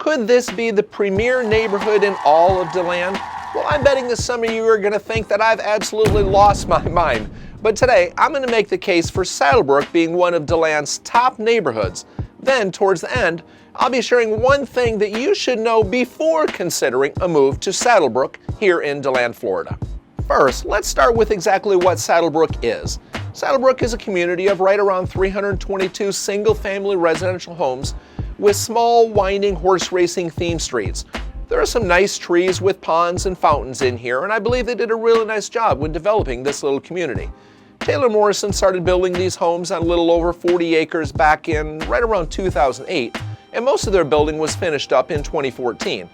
Could this be the premier neighborhood in all of Deland? Well, I'm betting that some of you are going to think that I've absolutely lost my mind. But today, I'm going to make the case for Saddlebrook being one of Deland's top neighborhoods. Then, towards the end, I'll be sharing one thing that you should know before considering a move to Saddlebrook here in Deland, Florida. First, let's start with exactly what Saddlebrook is. Saddlebrook is a community of right around 322 single-family residential homes with small, winding horse racing themed streets. There are some nice trees with ponds and fountains in here, and I believe they did a really nice job when developing this little community. Taylor Morrison started building these homes on a little over 40 acres back in right around 2008, and most of their building was finished up in 2014.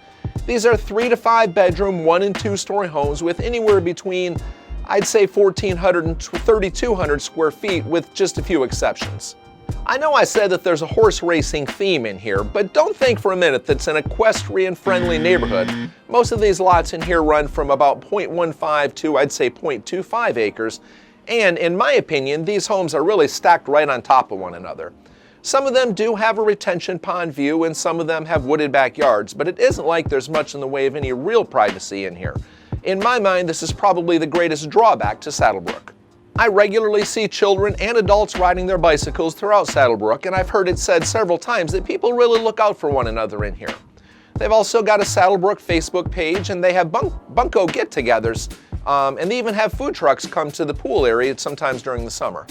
These are 3 to 5 bedroom, 1 and 2 story homes with anywhere between, I'd say, 1,400 and 3,200 square feet with just a few exceptions. I know I said that there's a horse racing theme in here, but don't think for a minute that it's an equestrian-friendly neighborhood. Most of these lots in here run from about 0.15 to, I'd say, 0.25 acres, and in my opinion, these homes are really stacked right on top of one another. Some of them do have a retention pond view, and some of them have wooded backyards, but it isn't like there's much in the way of any real privacy in here. In my mind, this is probably the greatest drawback to Saddlebrook. I regularly see children and adults riding their bicycles throughout Saddlebrook, and I've heard it said several times that people really look out for one another in here. They've also got a Saddlebrook Facebook page, and they have bunco get-togethers, and they even have food trucks come to the pool area sometimes during the summer.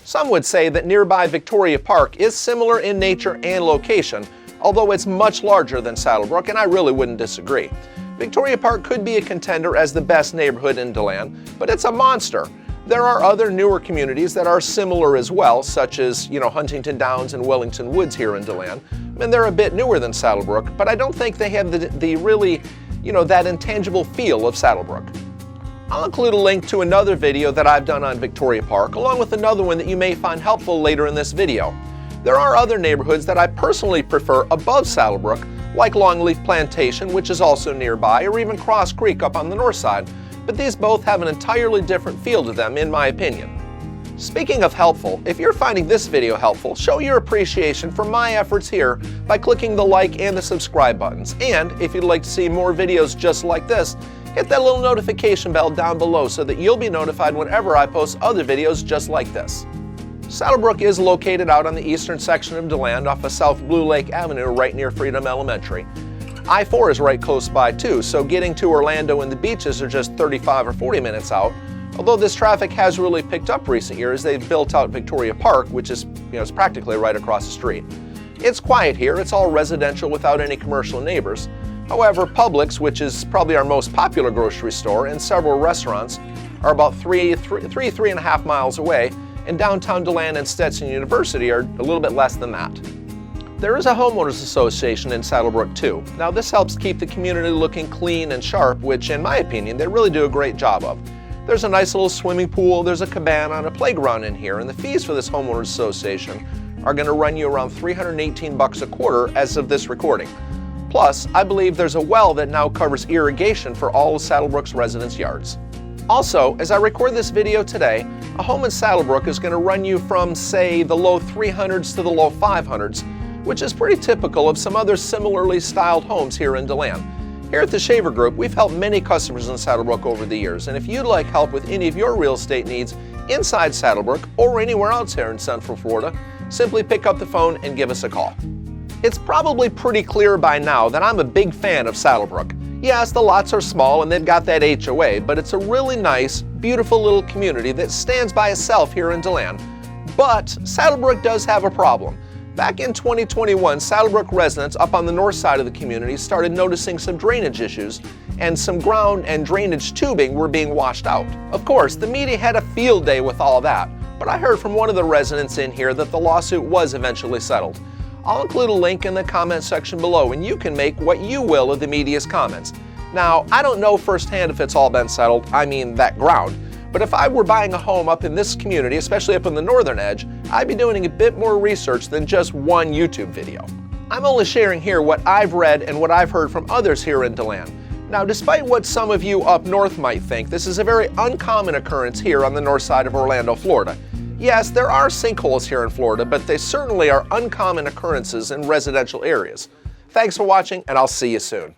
Some would say that nearby Victoria Park is similar in nature and location, although it's much larger than Saddlebrook, and I really wouldn't disagree. Victoria Park could be a contender as the best neighborhood in Deland, but it's a monster. There are other newer communities that are similar as well, such as, Huntington Downs and Wellington Woods here in Deland. And they're a bit newer than Saddlebrook, but I don't think they have the really, that intangible feel of Saddlebrook. I'll include a link to another video that I've done on Victoria Park, along with another one that you may find helpful later in this video. There are other neighborhoods that I personally prefer above Saddlebrook, like Longleaf Plantation, which is also nearby, or even Cross Creek up on the north side, but these both have an entirely different feel to them, in my opinion. Speaking of helpful, if you're finding this video helpful, show your appreciation for my efforts here by clicking the like and the subscribe buttons. And if you'd like to see more videos just like this, hit that little notification bell down below so that you'll be notified whenever I post other videos just like this. Saddlebrook is located out on the eastern section of Deland off of South Blue Lake Avenue right near Freedom Elementary. I-4 is right close by too, so getting to Orlando and the beaches are just 35 or 40 minutes out, although this traffic has really picked up recent years. They've built out Victoria Park, which is, it's practically right across the street. It's quiet here, it's all residential without any commercial neighbors. However, Publix, which is probably our most popular grocery store, and several restaurants are about 3.5 miles away, and downtown Deland and Stetson University are a little bit less than that. There is a homeowners association in Saddlebrook too. Now this helps keep the community looking clean and sharp, which in my opinion they really do a great job of. There's a nice little swimming pool, there's a cabana and a playground in here, and the fees for this homeowners association are going to run you around $318 a quarter as of this recording. Plus, I believe there's a well that now covers irrigation for all of Saddlebrook's residents' yards. Also, as I record this video today, a home in Saddlebrook is going to run you from, say, the low 300s to the low 500s, which is pretty typical of some other similarly styled homes here in Deland. Here at the Shaver Group, we've helped many customers in Saddlebrook over the years, and if you'd like help with any of your real estate needs inside Saddlebrook or anywhere else here in Central Florida, simply pick up the phone and give us a call. It's probably pretty clear by now that I'm a big fan of Saddlebrook. Yes, the lots are small and they've got that HOA, but it's a really nice, beautiful little community that stands by itself here in Deland. But Saddlebrook does have a problem. Back in 2021, Saddlebrook residents up on the north side of the community started noticing some drainage issues, and some ground and drainage tubing were being washed out. Of course, the media had a field day with all that, but I heard from one of the residents in here that the lawsuit was eventually settled. I'll include a link in the comment section below, and you can make what you will of the media's comments. Now, I don't know firsthand if it's all been settled, I mean that ground, but if I were buying a home up in this community, especially up in the northern edge, I'd be doing a bit more research than just one YouTube video. I'm only sharing here what I've read and what I've heard from others here in Deland. Now, despite what some of you up north might think, this is a very uncommon occurrence here on the north side of Orlando, Florida. Yes, there are sinkholes here in Florida, but they certainly are uncommon occurrences in residential areas. Thanks for watching, and I'll see you soon.